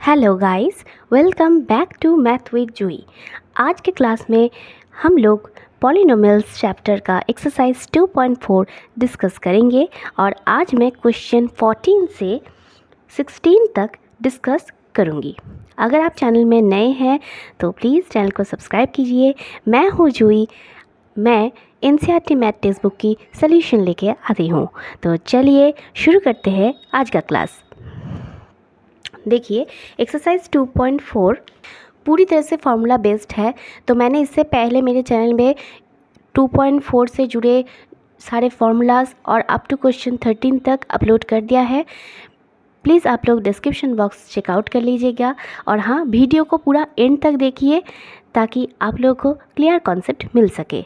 Hello guys, welcome back to math with Juhi. आज के class में हम लोग पॉलिनोमियल्स चैप्टर का एक्सरसाइज 2.4 डिस्कस करेंगे और आज मैं क्वेश्चन 14 से 16 तक डिस्कस करूंगी। अगर आप चैनल में नए हैं तो प्लीज़ चैनल को सब्सक्राइब कीजिए। मैं हूँ जूही, मैं एनसीईआरटी मैथ टेक्स्ट बुक की सॉल्यूशन लेके आती हूँ। तो चलिए शुरू करते हैं आज का क्लास। देखिए, एक्सरसाइज 2.4 पूरी तरह से फार्मूला बेस्ड है। तो मैंने इससे पहले मेरे चैनल में 2.4 से जुड़े सारे फार्मूलाज और अप टू क्वेश्चन 13 तक अपलोड कर दिया है। प्लीज़ आप लोग डिस्क्रिप्शन बॉक्स चेकआउट कर लीजिएगा और हाँ, वीडियो को पूरा एंड तक देखिए ताकि आप लोगों को क्लियर कॉन्सेप्ट मिल सके।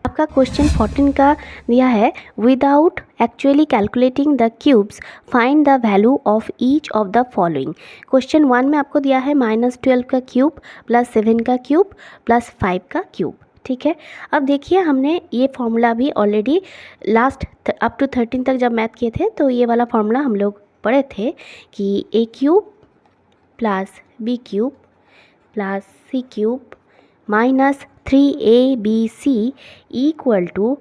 आपका क्वेश्चन 14 का दिया है, without actually calculating the cubes find the value of each of the following. Question 1 में आपको दिया है -12 का क्यूब प्लस 7 का क्यूब प्लस 5 का क्यूब। ठीक है, अब देखिए हमने ये फॉर्मूला भी ऑलरेडी लास्ट अप टू 13 तक जब मैथ किए थे तो ये वाला फॉर्मूला हम लोग पढ़े थे कि a cube plus b cube plus c cube minus 3abc equal to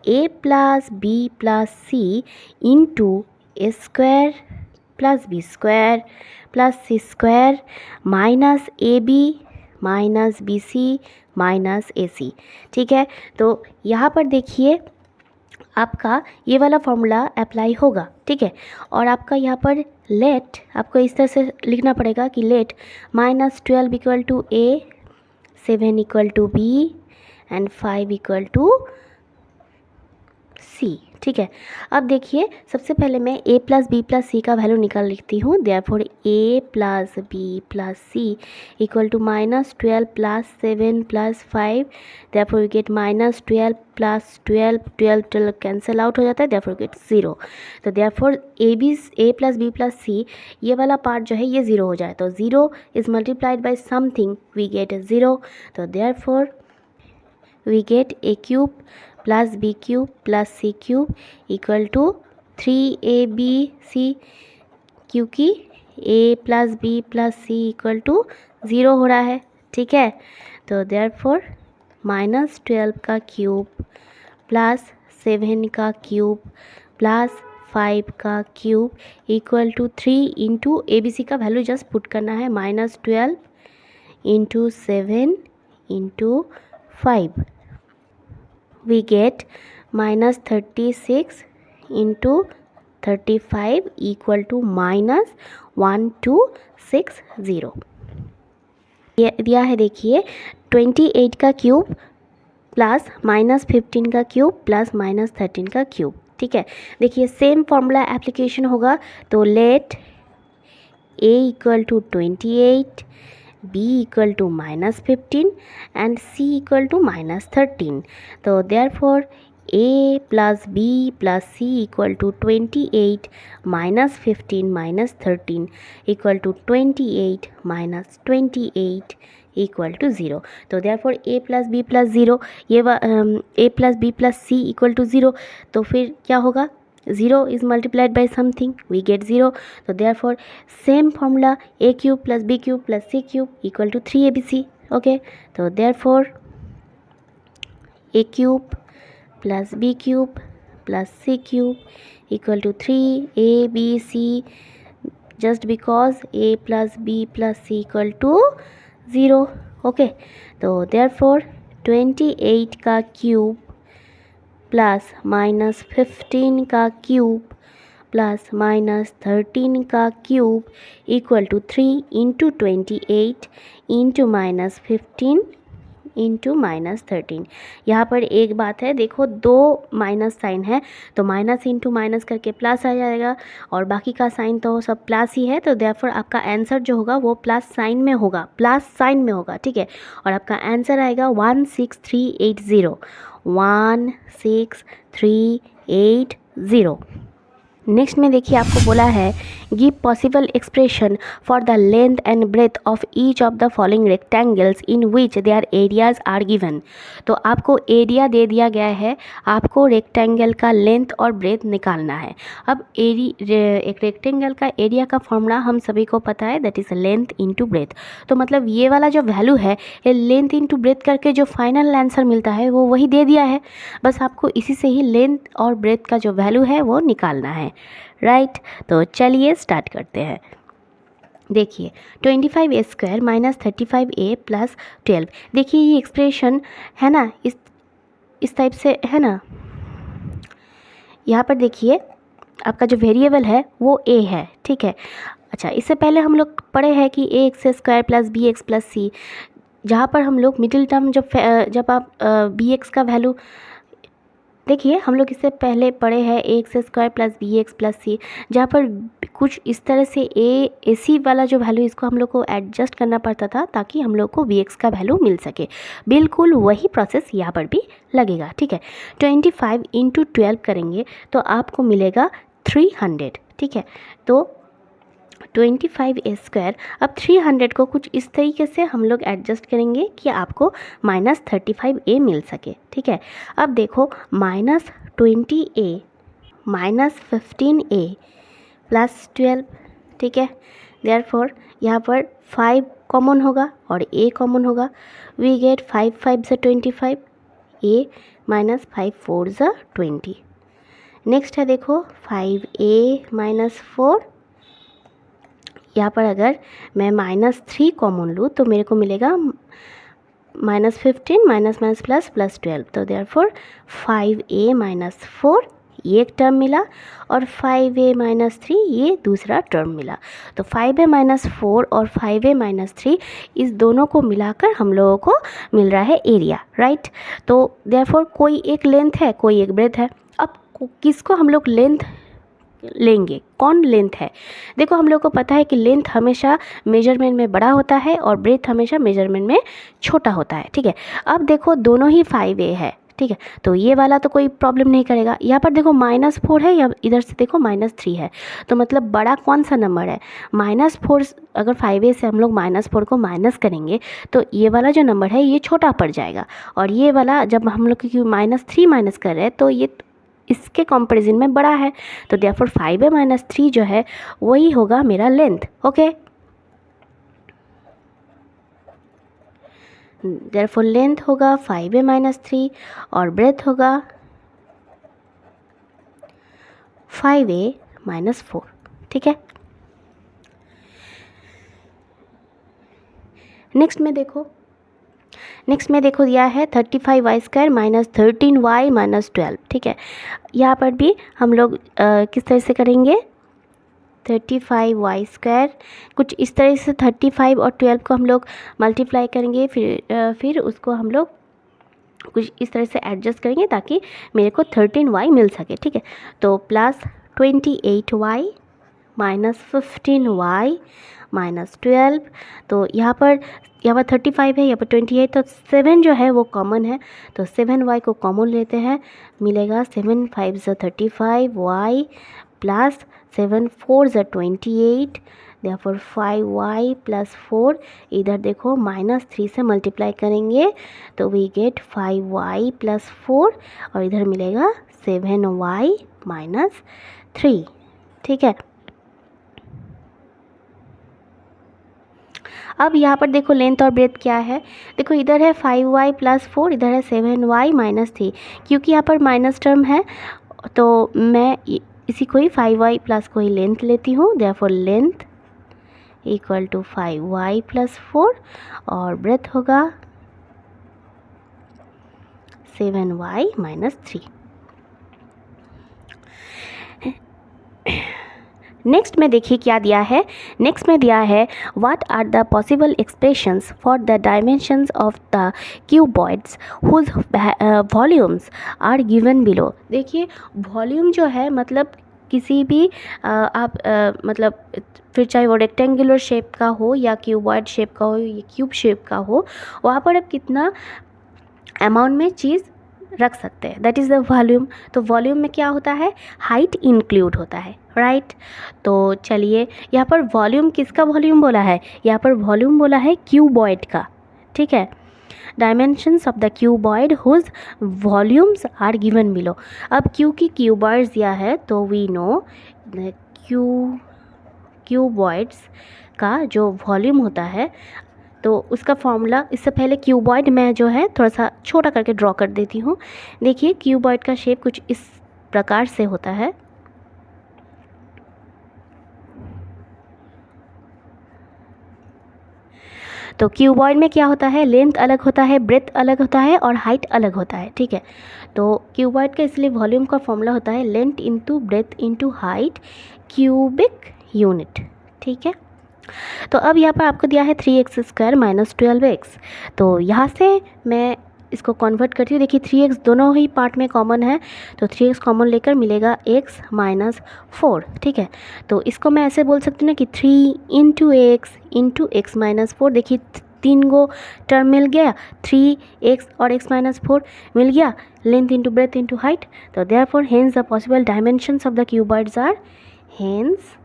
a plus b plus c into a square plus b square plus c square minus a b minus b c minus a c. ठीक है, तो यहाँ पर देखिए आपका ये वाला formula apply होगा। ठीक है, और आपका यहाँ पर लेट आपको इस तरह से लिखना पड़ेगा कि let -12 equal to a, 7 equal to b and 5 equal to c. ठीक है, अब देखिए सबसे पहले मैं a plus b plus c का वैल्यू निकाल लिखती हूँ। Therefore a plus b plus c equal to -12 plus 7 plus 5। Therefore we get -12 plus 12 cancel out हो जाता है, देयरफॉर गेट 0। तो therefore a plus b plus c ये वाला पार्ट जो है ये 0 हो जाए तो 0 is multiplied by something, we get 0। तो therefore we get a cube plus b cube plus c cube equal to 3abc, क्योंकि a plus b plus c equal to 0 हो रहा है। ठीक है, तो देयरफॉर -12 का क्यूब प्लस 7 का क्यूब प्लस 5 का cube equal to 3 into abc का वैल्यू जस्ट पुट करना है, -12 into 7 into 5 we get -36 into 35 equal to -1260। ये दिया है देखिए 28 का क्यूब प्लस -15 का क्यूब प्लस -13 का क्यूब। ठीक है, देखिए सेम फॉर्मूला एप्लीकेशन होगा तो let a equal to 28, b equal to -15 and c equal to -13। तो therefore a plus b plus c equal to 28 -15 -13 equal to 28 -28 equal to 0। तो therefore a plus b plus 0 ये a plus b plus c equal to 0, तो फिर क्या होगा, 0 is multiplied by something, we get 0। तो therefore same formula a cube plus b cube plus c cube equal to 3abc। okay, तो therefore a cube plus b cube plus c cube equal to 3abc, just because a plus b plus c equal to 0। okay, तो therefore 28 का cube plus -15 का cube plus -13 का cube equal to 3 into 28 into -15 into -13। यहाँ पर एक बात है, देखो दो माइनस साइन है तो माइनस इंटू माइनस करके प्लस आ जाएगा और बाकी का साइन तो सब प्लस ही है। तो देयरफॉर आपका आंसर जो होगा वो प्लस साइन में होगा, प्लस साइन में होगा। ठीक है, और आपका आंसर आएगा 16380, 16380। नेक्स्ट में देखिए आपको बोला है give possible expression for the length and breadth of each of the following rectangles in which their areas are given. तो आपको एरिया दे दिया गया है, आपको रेक्टेंगल का लेंथ और ब्रेथ निकालना है। अब एक रेक्टेंगल का एरिया का फॉर्मूला हम सभी को पता है, that is length into breath. तो मतलब ये वाला जो वैल्यू है, ये लेंथ इंटू ब्रेथ करके जो फाइनल आंसर मिलता है वो वही दे दिया है, बस आपको इसी से ही लेंथ और ब्रेथ का जो वैल्यू है वो निकालना है, राइट। तो चलिए स्टार्ट करते हैं। देखिए 25a² माइनस 35a प्लस 12। देखिए ये एक्सप्रेशन है ना, इस टाइप से है ना। यहाँ पर देखिए आपका जो वेरिएबल है वो a है, ठीक है। अच्छा, इससे पहले हम लोग पढ़े हैं कि ax² plus bx plus c, जहाँ पर हम लोग मिडिल टर्म जब आप bx का वैल्यू, देखिए हम लोग इससे पहले पढ़े हैं ax² plus bx plus c, जहाँ पर कुछ इस तरह से ए सी वाला जो वैल्यू, इसको हम लोग को एडजस्ट करना पड़ता था ताकि हम लोग को bx का वैल्यू मिल सके। बिल्कुल वही प्रोसेस यहाँ पर भी लगेगा, ठीक है। 25 इंटू 12 करेंगे तो आपको मिलेगा 300, ठीक है। तो 25a², अब 300 को कुछ इस तरीके से हम लोग एडजस्ट करेंगे कि आपको -35a मिल सके, ठीक है। अब देखो -20a माइनस 15a प्लस 12, ठीक है। देयरफॉर यहाँ पर 5 कॉमन होगा और a कॉमन होगा, वी गेट 5 5 से 25, a माइनस 5 4 ज़ा 20। नेक्स्ट है देखो 5a माइनस 4, यहाँ पर अगर मैं -3 कॉमन लूँ तो मेरे को मिलेगा -15 माइनस माइनस प्लस प्लस 12। तो देयरफॉर 5a माइनस 4 ये एक टर्म मिला और 5a माइनस 3 ये दूसरा टर्म मिला। तो 5a माइनस 4 और 5a माइनस 3 इस दोनों को मिलाकर हम लोगों को मिल रहा है एरिया, राइट। तो देयरफॉर कोई एक लेंथ है, कोई एक ब्रेथ है। अब किसको हम लोग लेंथ लेंगे, कौन लेंथ है? देखो हम लोग को पता है कि लेंथ हमेशा मेजरमेंट में बड़ा होता है और ब्रेथ हमेशा मेजरमेंट में छोटा होता है, ठीक है। अब देखो दोनों ही 5a है, ठीक है, तो ये वाला तो कोई प्रॉब्लम नहीं करेगा। यहाँ पर देखो -4 है या इधर से देखो -3 है, तो मतलब बड़ा कौन सा नंबर है? -4। अगर 5a से हम लोग -4 को माइनस करेंगे तो ये वाला जो नंबर है ये छोटा पड़ जाएगा, और ये वाला जब हम लोग क्योंकि -3 माइनस कर रहे हैं तो ये इसके कंपैरिजन में बड़ा है। तो देयरफॉर 5a माइनस 3 जो है वही होगा मेरा लेंथ, ओके। देयरफॉर लेंथ होगा 5a माइनस 3 और ब्रेथ होगा 5a माइनस 4, ठीक है। नेक्स्ट में देखो दिया है 35y² माइनस 13y माइनस 12, ठीक है। यहाँ पर भी हम लोग किस तरह से करेंगे? 35y² कुछ इस तरह से 35 और 12 को हम लोग मल्टीप्लाई करेंगे, फिर उसको हम लोग कुछ इस तरह से एडजस्ट करेंगे ताकि मेरे को 13y मिल सके, ठीक है। तो plus 28y minus 15y minus 12। तो यहाँ पर 35 है, यहाँ पर 28, तो 7 जो है वो कॉमन है, तो 7y को कॉमन लेते हैं, मिलेगा 7 5 ज़ा 35y प्लस 7 4 ज़ा 28, देयरफॉर 5y प्लस 4। इधर देखो -3 से मल्टीप्लाई करेंगे तो वी गेट 5y प्लस 4, और इधर मिलेगा 7y माइनस 3, ठीक है। अब यहाँ पर देखो लेंथ और ब्रेथ क्या है, देखो इधर है 5y प्लस 4, इधर है 7y माइनस 3। क्योंकि यहाँ पर माइनस टर्म है तो मैं इसी को ही 5y प्लस को ही लेंथ लेती हूँ, therefore length equal to 5y plus 4 और ब्रेथ होगा 7y माइनस 3। नेक्स्ट में देखिए क्या दिया है, नेक्स्ट में दिया है what are the possible expressions for the dimensions of the cuboids whose volumes are given below. देखिए वॉल्यूम जो है मतलब किसी भी आप मतलब फिर चाहे वो रेक्टेंगुलर शेप का हो या क्यूबॉइड शेप का हो या क्यूब शेप का हो, वहाँ पर आप कितना अमाउंट में चीज़ रख सकते हैं, दैट इज़ द वॉल्यूम। तो वॉल्यूम में क्या होता है, हाइट इंक्लूड होता है, राइट। तो चलिए यहाँ पर वॉल्यूम किसका वॉल्यूम बोला है, यहाँ पर वॉल्यूम बोला है क्यूबॉइड का, ठीक है। Dimensions of the cuboid whose volumes are given below. अब क्यू की क्यूबॉइड्स दिया है तो वी नो क्यूबॉइड्स का जो वॉल्यूम होता है तो उसका फॉर्मूला, इससे पहले क्यूबॉइड मैं जो है थोड़ा सा छोटा करके ड्रॉ कर देती हूँ। देखिए क्यूबॉइड का शेप कुछ इस प्रकार से होता है। तो क्यूबॉइड में क्या होता है, लेंथ अलग होता है, ब्रेथ अलग होता है और हाइट अलग होता है, ठीक है। तो क्यूबॉइड का इसलिए वॉल्यूम का फॉर्मूला होता है length into breadth into height cubic unit, ठीक है। तो अब यहाँ पर आपको दिया है 3x² माइनस 12x। तो यहाँ से मैं इसको कन्वर्ट करती हूँ। देखिए 3x दोनों ही पार्ट में कॉमन है, तो 3x कॉमन लेकर मिलेगा x माइनस 4, ठीक है। तो इसको मैं ऐसे बोल सकती हूँ ना कि 3 इंटू x माइनस 4। देखिए 3 गो टर्म मिल गया, 3x और x माइनस 4 मिल गया, length into breadth into height. तो therefore hence the possible dimensions of the cuboids are, hence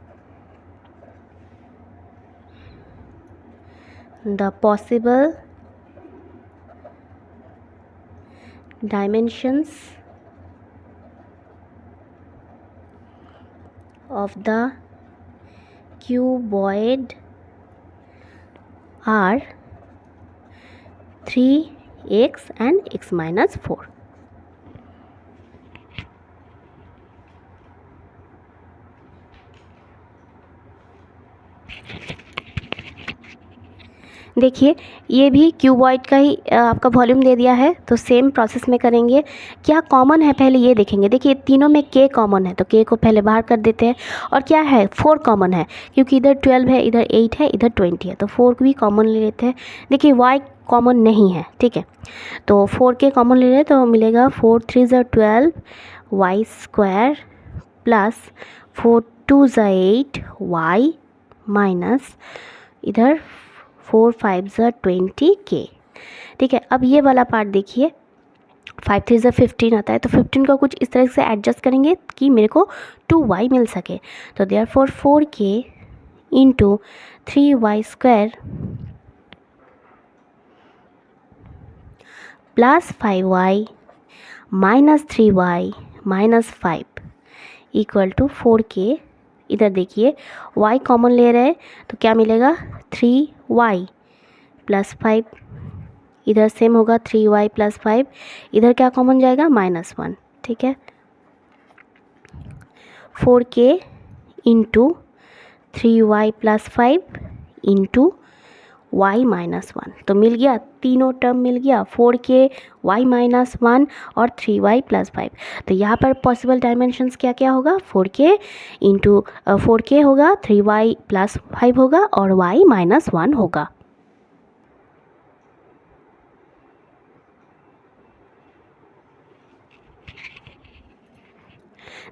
the possible dimensions of the cuboid are 3x and x minus 4. देखिए ये भी cuboid का ही आपका वॉल्यूम दे दिया है, तो सेम प्रोसेस में करेंगे। क्या कॉमन है पहले ये देखेंगे। देखिए तीनों में k कॉमन है, तो k को पहले बाहर कर देते हैं। और क्या है, 4 कॉमन है, क्योंकि इधर 12 है, इधर 8 है, इधर 20 है, तो 4 भी कॉमन ले लेते हैं। देखिए y कॉमन नहीं है, ठीक है, तो 4k कॉमन ले लें तो मिलेगा 4 3 ज़ा 12 y² प्लस 4 2 ज़ा 8 y माइनस इधर 4 5 ज़ा 20k, ठीक है। अब ये वाला पार्ट देखिए, 5 3 ज़ा 15 आता है, तो 15 को कुछ इस तरह से एडजस्ट करेंगे कि मेरे को 2y मिल सके। तो therefore 4k into 3y² plus 5y minus 3y minus 5 equal to 4k। इधर देखिए y कॉमन ले रहे हैं तो क्या मिलेगा, 3y प्लस 5, इधर सेम होगा 3y प्लस 5, इधर क्या कॉमन जाएगा, -1, ठीक है। 4k into 3y plus 5 into y minus 1, तो मिल गया, तीनों टर्म मिल गया, 4k y माइनस 1 और 3y प्लस 5। तो यहाँ पर पॉसिबल डायमेंशंस क्या क्या होगा, 4k इंटू 4k होगा, 3y प्लस 5 होगा और y माइनस 1 होगा।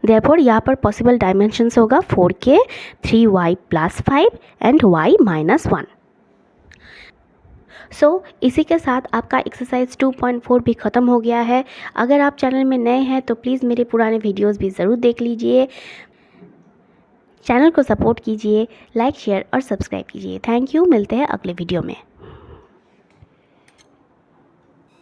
देयरफॉर यहाँ पर पॉसिबल डायमेंशंस होगा 4k 3y plus 5 and y minus 1। सो इसी के साथ आपका एक्सरसाइज 2.4 भी ख़त्म हो गया है। अगर आप चैनल में नए हैं तो प्लीज़ मेरे पुराने वीडियोस भी ज़रूर देख लीजिए। चैनल को सपोर्ट कीजिए, लाइक शेयर और सब्सक्राइब कीजिए। थैंक यू, मिलते हैं अगले वीडियो में।